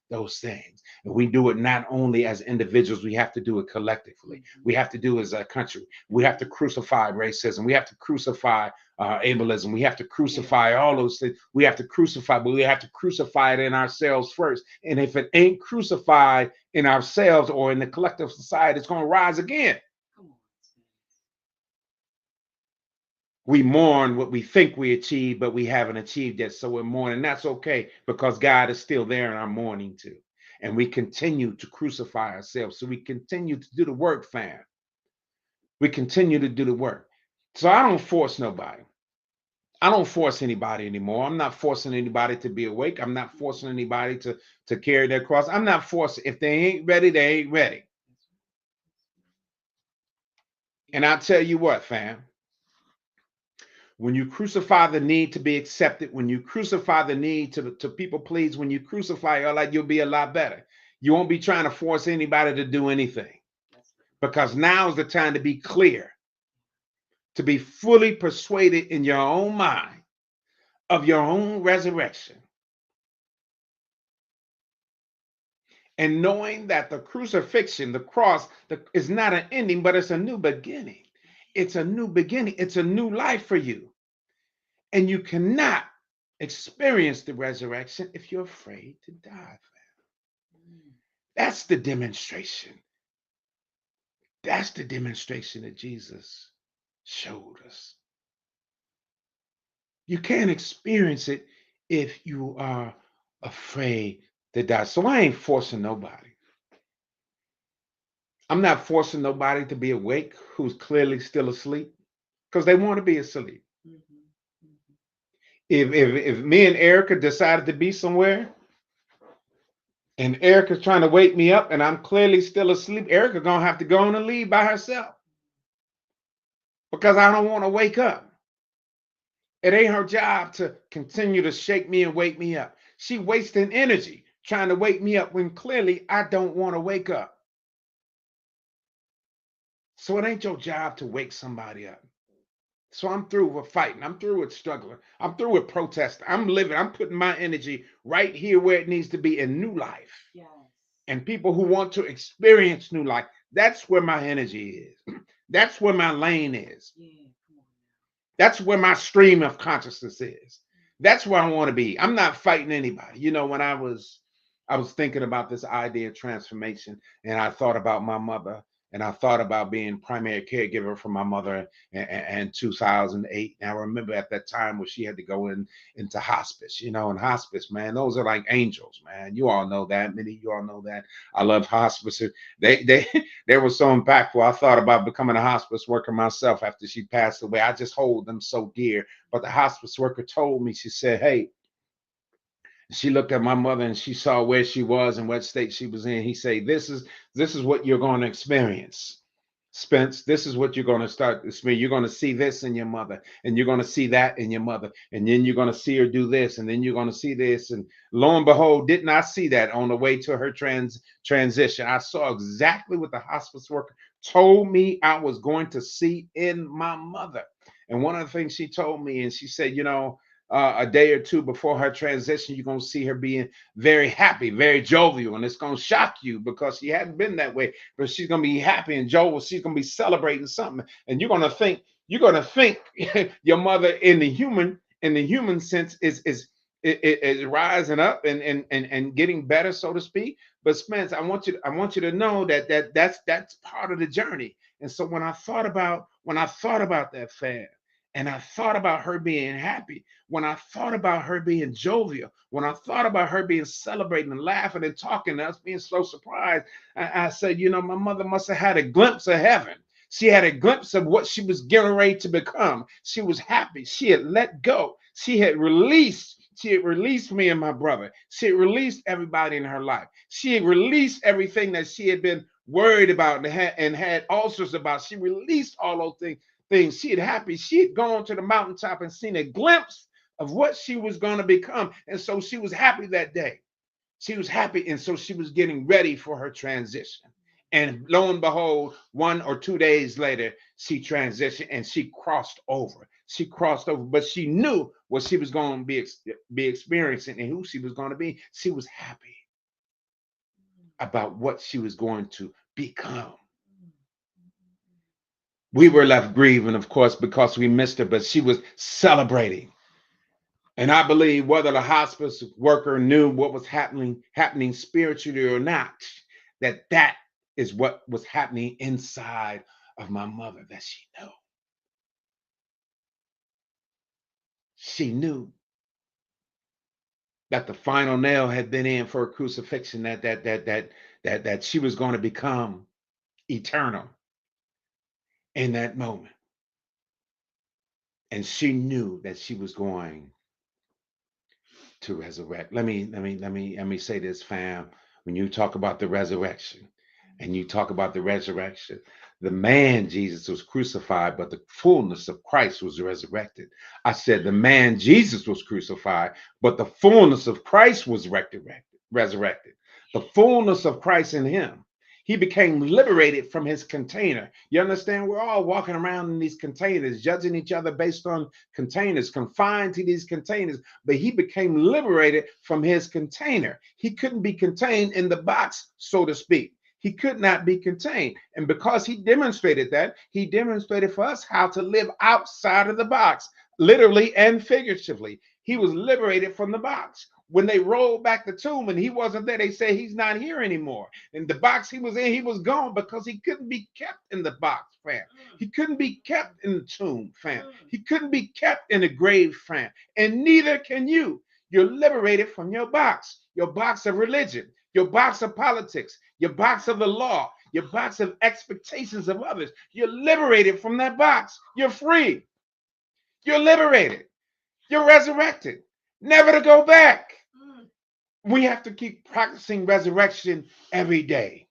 S1: those things. And we do it not only as individuals, we have to do it collectively. We have to do it as a country. We have to crucify racism. We have to crucify ableism. We have to crucify all those things. We have to crucify, but we have to crucify it in ourselves first. And if it ain't crucified in ourselves or in the collective society, it's going to rise again. We mourn what we think we achieved, but we haven't achieved yet. So we're mourning. That's okay, because God is still there in our mourning too. And we continue to crucify ourselves. So we continue to do the work, fam. We continue to do the work. So I don't force nobody. I don't force anybody anymore. I'm not forcing anybody to be awake. I'm not forcing anybody to carry their cross. I'm not forcing. If they ain't ready, they ain't ready. And I tell you what, fam. When you crucify the need to be accepted, when you crucify the need to people please, when you crucify your life, you'll be a lot better. You won't be trying to force anybody to do anything, because now is the time to be clear, to be fully persuaded in your own mind of your own resurrection, and knowing that the crucifixion, the cross, is not an ending, but it's a new beginning. It's a new beginning. It's a new life for you. And you cannot experience the resurrection if you're afraid to die. That's the demonstration. That's the demonstration that Jesus showed us. You can't experience it if you are afraid to die. So I ain't forcing nobody. I'm not forcing nobody to be awake who's clearly still asleep, because they want to be asleep. If me and Erica decided to be somewhere, and Erica's trying to wake me up and I'm clearly still asleep, Erica gonna have to go on and leave by herself, because I don't want to wake up. It ain't her job to continue to shake me and wake me up. She wasting energy trying to wake me up when clearly I don't want to wake up. So it ain't your job to wake somebody up. So I'm through with fighting. I'm through with struggling. I'm through with protesting. I'm living. I'm putting my energy right here where it needs to be, in new life.
S2: Yes.
S1: And people who want to experience new life. That's where my energy is. That's where my lane is.
S2: Yeah, come on.
S1: That's where my stream of consciousness is. That's where I want to be. I'm not fighting anybody. When I was thinking about this idea of transformation, and I thought about my mother, and I thought about being primary caregiver for my mother in 2008. And I remember at that time where she had to go into hospice. You know, and hospice, man, those are like angels, man. You all know that. Many of you all know that. I love hospice. They they were so impactful. I thought about becoming a hospice worker myself after she passed away. I just hold them so dear. But the hospice worker told me, she said, "Hey," she looked at my mother and she saw where she was and what state she was in. He said, this is what you're going to experience, Spence. This is what you're going to start to experience. You're going to see this in your mother, and you're going to see that in your mother, and then you're going to see her do this, and then you're going to see this." And lo and behold, didn't I see that on the way to her transition? I saw exactly what the hospice worker told me I was going to see in my mother. And one of the things she told me, and she said, a day or two before her transition, you're going to see her being very happy, very jovial, and it's going to shock you because she hadn't been that way. But she's going to be happy and jovial. She's going to be celebrating something, and you're going to think your mother in the human sense is rising up and getting better, so to speak. But Spence, I want you to know that's part of the journey. And so when I thought about that fam, and I thought about her being happy, when I thought about her being jovial, when I thought about her being celebrating and laughing and talking, and us being so surprised, I said, my mother must have had a glimpse of heaven. She had a glimpse of what she was getting ready to become. She was happy. She had let go. She had released. She had released me and my brother. She had released everybody in her life. She had released everything that she had been worried about and had ulcers about. She released all those things. She had happy. She had gone to the mountaintop and seen a glimpse of what she was going to become. And so she was happy that day. She was happy. And so she was getting ready for her transition. And lo and behold, 1 or 2 days later, she transitioned and she crossed over. She crossed over, but she knew what she was going to be experiencing and who she was going to be. She was happy about what she was going to become. We were left grieving, of course, because we missed her, but she was celebrating. And I believe whether the hospice worker knew what was happening spiritually or not, that is what was happening inside of my mother, that she knew. She knew that the final nail had been in for a crucifixion, that she was going to become eternal in that moment. And she knew that she was going to resurrect. Let me say this, fam. When you talk about the resurrection, the man Jesus was crucified, but the fullness of Christ was resurrected. I said the man Jesus was crucified, but the fullness of Christ was resurrected. The fullness of Christ in him. He became liberated from his container. You understand? We're all walking around in these containers, judging each other based on containers, confined to these containers. But he became liberated from his container. He couldn't be contained in the box, so to speak. He could not be contained. And because he demonstrated that, he demonstrated for us how to live outside of the box, literally and figuratively. He was liberated from the box. When they rolled back the tomb and he wasn't there, they say he's not here anymore. And the box he was in, he was gone because he couldn't be kept in the box, fam. He couldn't be kept in the tomb, fam. He couldn't be kept in the grave, fam. And neither can you. You're liberated from your box of religion, your box of politics, your box of the law, your box of expectations of others. You're liberated from that box. You're free. You're liberated. You're resurrected. Never to go back. We have to keep practicing resurrection every day,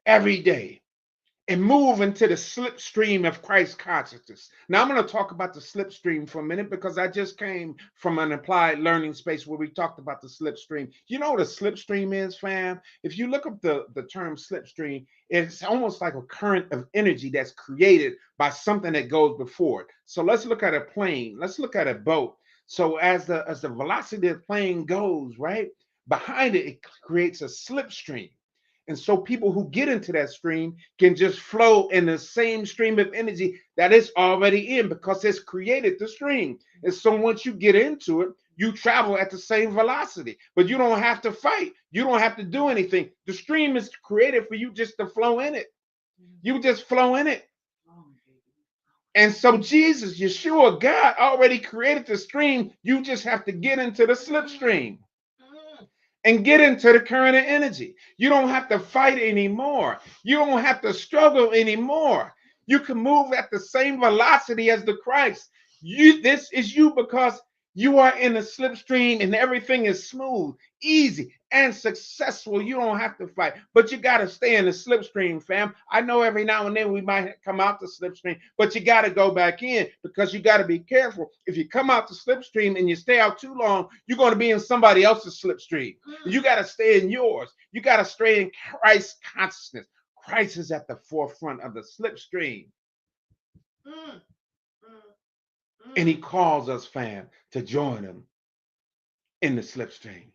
S1: and move into the slipstream of Christ consciousness. Now, I'm going to talk about the slipstream for a minute because I just came from an applied learning space where we talked about the slipstream. You know what a slipstream is, fam? If you look up the term slipstream, it's almost like a current of energy that's created by something that goes before it. So let's look at a plane. Let's look at a boat. So as the velocity of the plane goes, right, behind it, it creates a slipstream. And so people who get into that stream can just flow in the same stream of energy that it's already in because it's created the stream. And so once you get into it, you travel at the same velocity, but you don't have to fight. You don't have to do anything. The stream is created for you just to flow in it. You just flow in it. And so Jesus, Yeshua, God already created the stream. You just have to get into the slipstream and get into the current of energy. You don't have to fight anymore. You don't have to struggle anymore. You can move at the same velocity as the Christ. This is you because you are in the slipstream and everything is smooth, easy, and successful. You don't have to fight, but you got to stay in the slipstream, fam. I know every now and then we might come out the slipstream, but you got to go back in because you got to be careful. If you come out the slipstream and you stay out too long, you're going to be in somebody else's slipstream. You got to stay in yours. You got to stay in Christ consciousness. Christ is at the forefront of the slipstream. And he calls us, fam, to join him in the slipstream.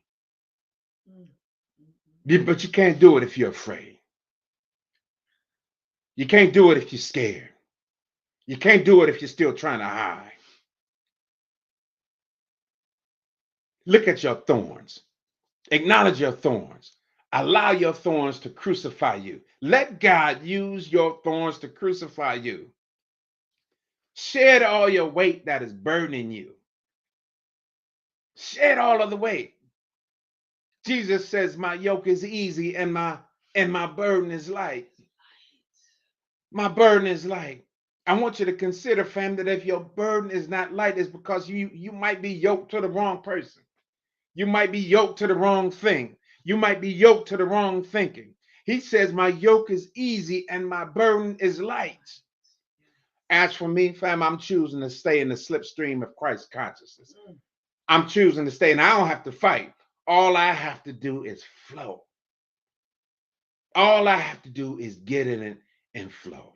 S1: But you can't do it if you're afraid. You can't do it if you're scared. You can't do it if you're still trying to hide. Look at your thorns. Acknowledge your thorns. Allow your thorns to crucify you. Let God use your thorns to crucify you. Shed all your weight that is burdening you. Shed all of the weight. Jesus says, my yoke is easy and my burden is light. My burden is light. I want you to consider, fam, that if your burden is not light, it's because you might be yoked to the wrong person. You might be yoked to the wrong thing. You might be yoked to the wrong thinking. He says, my yoke is easy and my burden is light. As for me, fam, I'm choosing to stay in the slipstream of Christ consciousness. I'm choosing to stay, and I don't have to fight. All I have to do is flow. All I have to do is get in it and flow.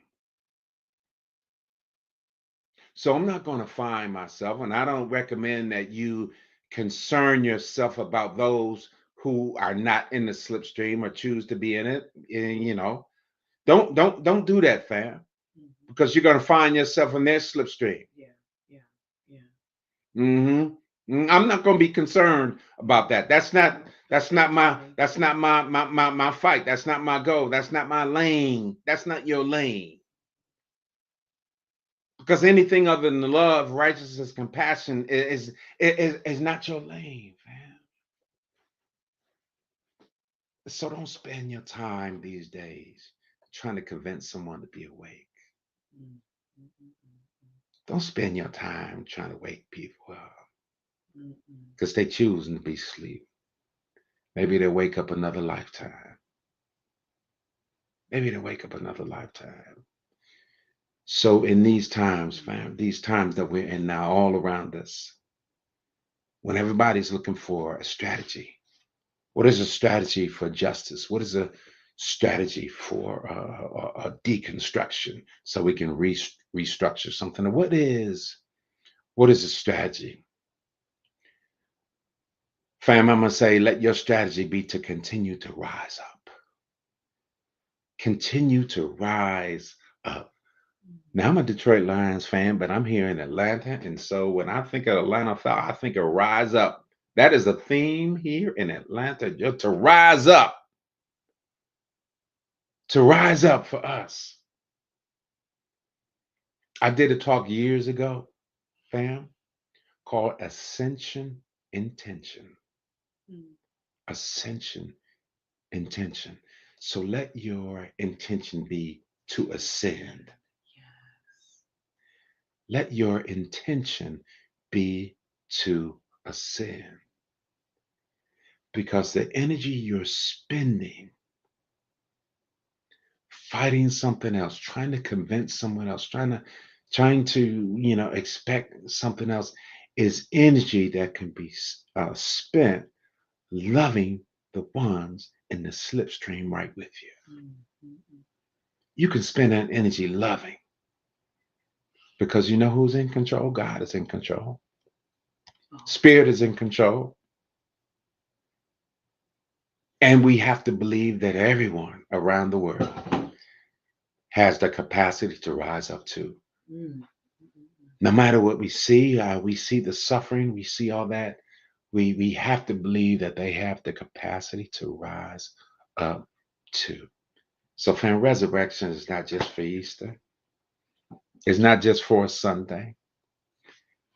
S1: So I'm not going to find myself, and I don't recommend that you concern yourself about those who are not in the slipstream or choose to be in it. And, you know, don't do that, fam, because you're going to find yourself in their slipstream. I'm not going to be concerned about that. That's not my fight. That's not my goal. That's not my lane. That's not your lane. Because anything other than love, righteousness, compassion is not your lane, fam. So don't spend your time these days trying to convince someone to be awake. Don't spend your time trying to wake people up because they choosing to be asleep. Maybe they'll wake up another lifetime. Maybe they'll wake up another lifetime. So in these times, fam, these times that we're in now all around us, when everybody's looking for a strategy, what is a strategy for justice? What is a strategy for a deconstruction so we can restructure something? What is a strategy? Fam, I'm going to say, let your strategy be to continue to rise up. Continue to rise up. Now, I'm a Detroit Lions fan, but I'm here in Atlanta. And so when I think of Atlanta, I think of rise up. That is a theme here in Atlanta, to rise up. To rise up for us. I did a talk years ago, fam, called Ascension Intention. Ascension Intention. So let your intention be to ascend. Let your intention be to ascend. Because the energy you're spending fighting something else, trying to convince someone else, trying to expect something else is energy that can be spent loving the ones in the slipstream right with you. You can spend that energy loving. Because you know who's in control? God is in control. Spirit is in control. And we have to believe that everyone around the world has the capacity to rise up too. No matter what we see the suffering, we see all that. We have to believe that they have the capacity to rise up too. So, fam, resurrection is not just for Easter. It's not just for a Sunday.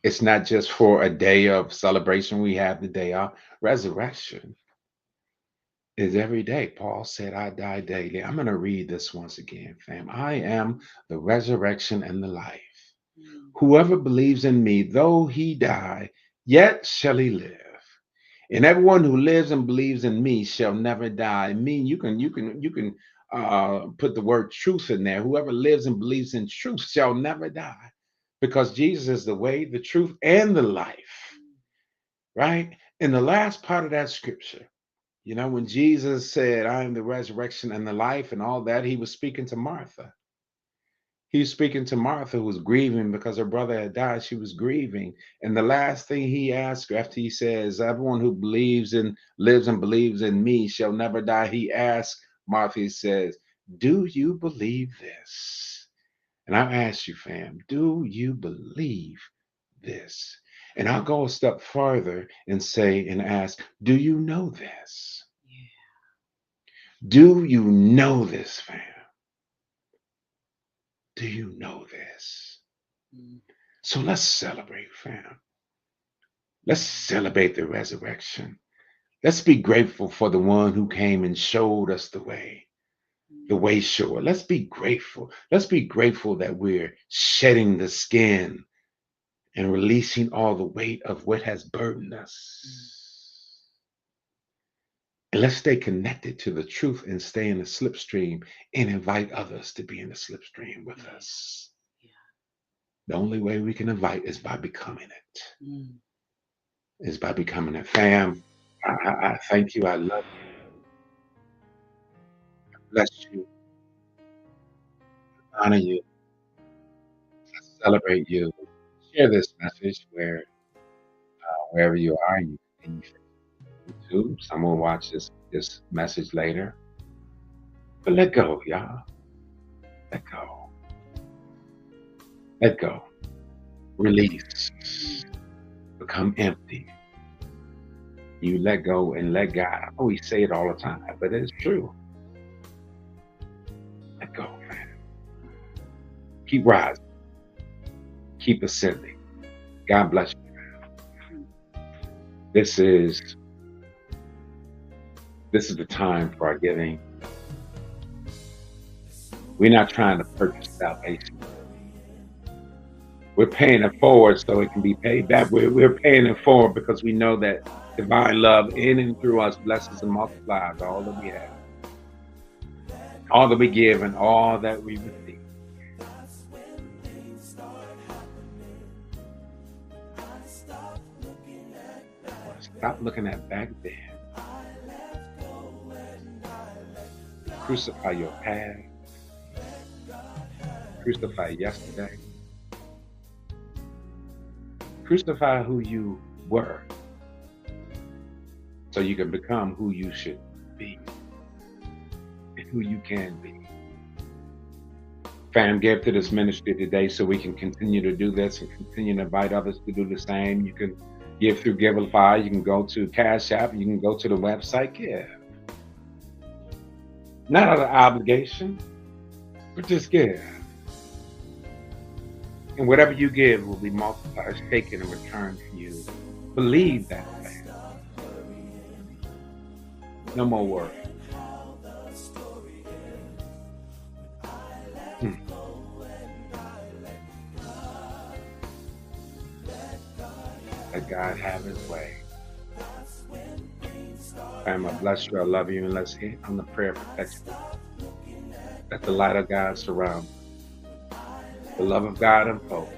S1: It's not just for a day of celebration. We have the day off. Resurrection is every day. Paul said, I die daily. I'm going to read this once again, fam. I am the resurrection and the life. Whoever believes in me, though he die, yet shall he live. And everyone who lives and believes in me shall never die. I mean, you can put the word truth in there. Whoever lives and believes in truth shall never die, because Jesus is the way, the truth, and the life. Right? In the last part of that scripture, when Jesus said, I am the resurrection and the life and all that, he was speaking to Martha. He was speaking to Martha, who was grieving because her brother had died. She was grieving. And the last thing he asked her after he says, everyone who believes and lives and believes in me shall never die. He asked Martha, he says, do you believe this? And I ask you, fam, do you believe this? And I'll go a step further and say and ask, do you know this?
S2: Yeah.
S1: Do you know this, fam? Do you know this? So let's celebrate, fam. Let's celebrate the resurrection. Let's be grateful for the one who came and showed us the way shower. Let's be grateful. Let's be grateful that we're shedding the skin and releasing all the weight of what has burdened us. And let's stay connected to the truth and stay in the slipstream and invite others to be in the slipstream with us.
S2: Yeah.
S1: The only way we can invite is by becoming it.
S2: Mm.
S1: Is by becoming a fam. I thank you. I love you. I bless you. I honor you. I celebrate you. Share this message wherever you are. You can YouTube. Someone will watch this message later. But let go, y'all. Let go. Let go. Release. Become empty. You let go and let God. I know we say it all the time, but it's true. Let go, man. Keep rising. Keep ascending. God bless you. This is the time for our giving. We're not trying to purchase salvation. We're paying it forward so it can be paid back. We're paying it forward because we know that divine love in and through us blesses and multiplies all that we have, all that we give, and all that we receive. Stop looking at back then. Crucify your past. Crucify yesterday. Crucify who you were so you can become who you should be and who you can be. Fam, give to this ministry today so we can continue to do this and continue to invite others to do the same. You can give through Giveify. You can go to CashApp. You can go to the website. Give. Not out of obligation, but just give. And whatever you give will be multiplied, taken, and returned to you. Believe that, man. No more worry. Let God have his way. Family, I bless you. I love you. And let's hit on the prayer of protection. Let the light of God surround you. The love of God unfold.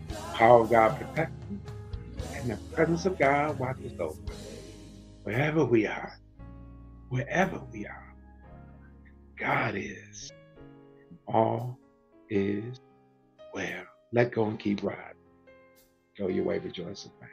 S1: The power of God protect you. And the presence of God watches over you. Wherever we are, God is. All is well. Let go and keep riding. Go your way, rejoicing, man.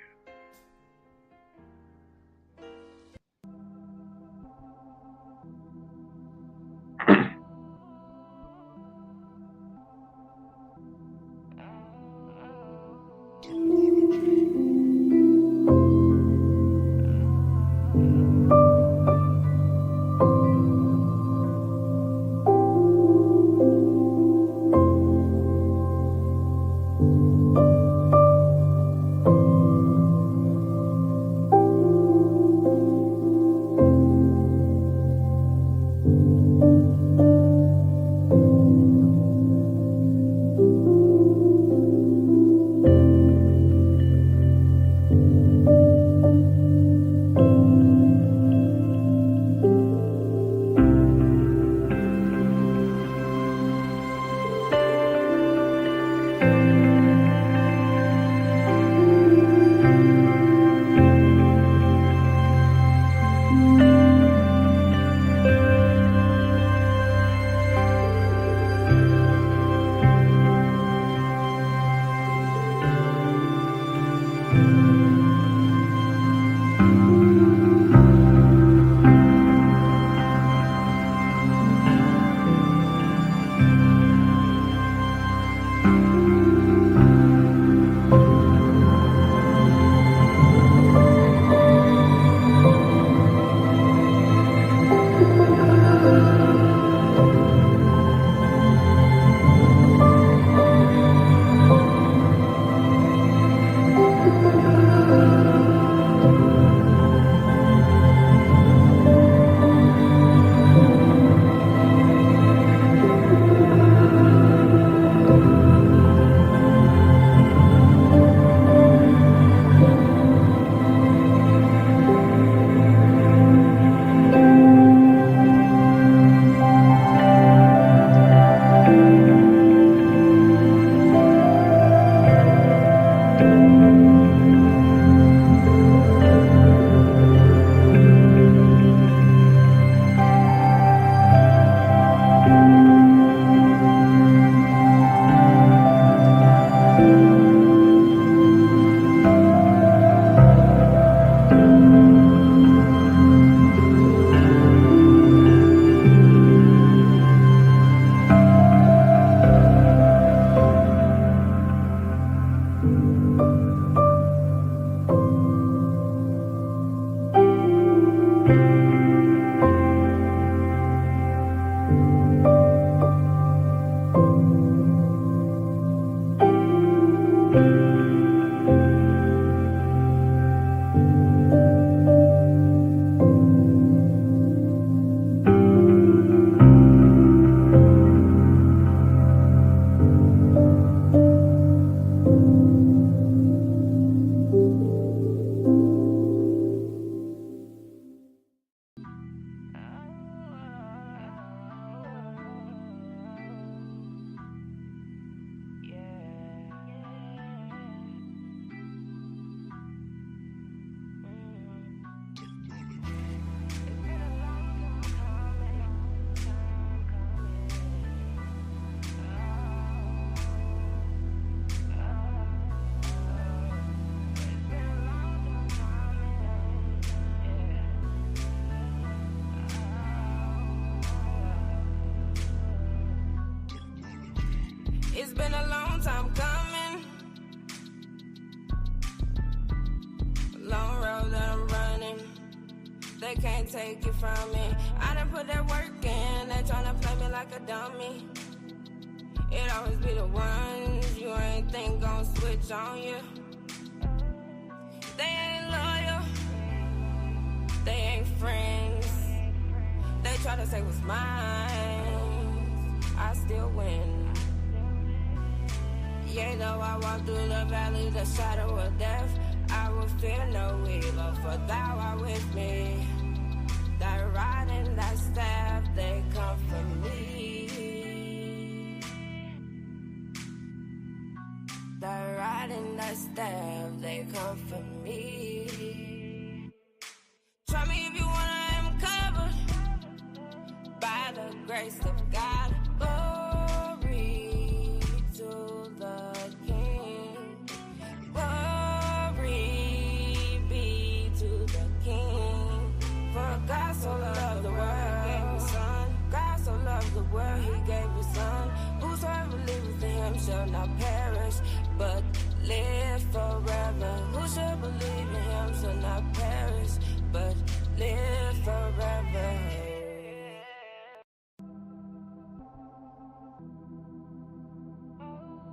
S3: It's been a long time coming. Long road that I'm running. They can't take it from me. I done put that work in. They tryna play me like a dummy. It always be the ones you ain't think gon' switch on you. They ain't loyal. They ain't friends. They try to say what's mine. I still win. Yeah, though I walk through the valley, the shadow of death, I will fear no evil, for thou art with me. Thy rod and thy staff, they comfort me. Thy rod and thy staff, they comfort me. Try me if you wanna, I'm covered by the grace of God. Glory to the King. Glory be to the King. For God so loved the world, he gave his son. God so loved the world, he gave his son. Whosoever believeth in him shall not perish, but live forever. Who shall believe in him shall not perish.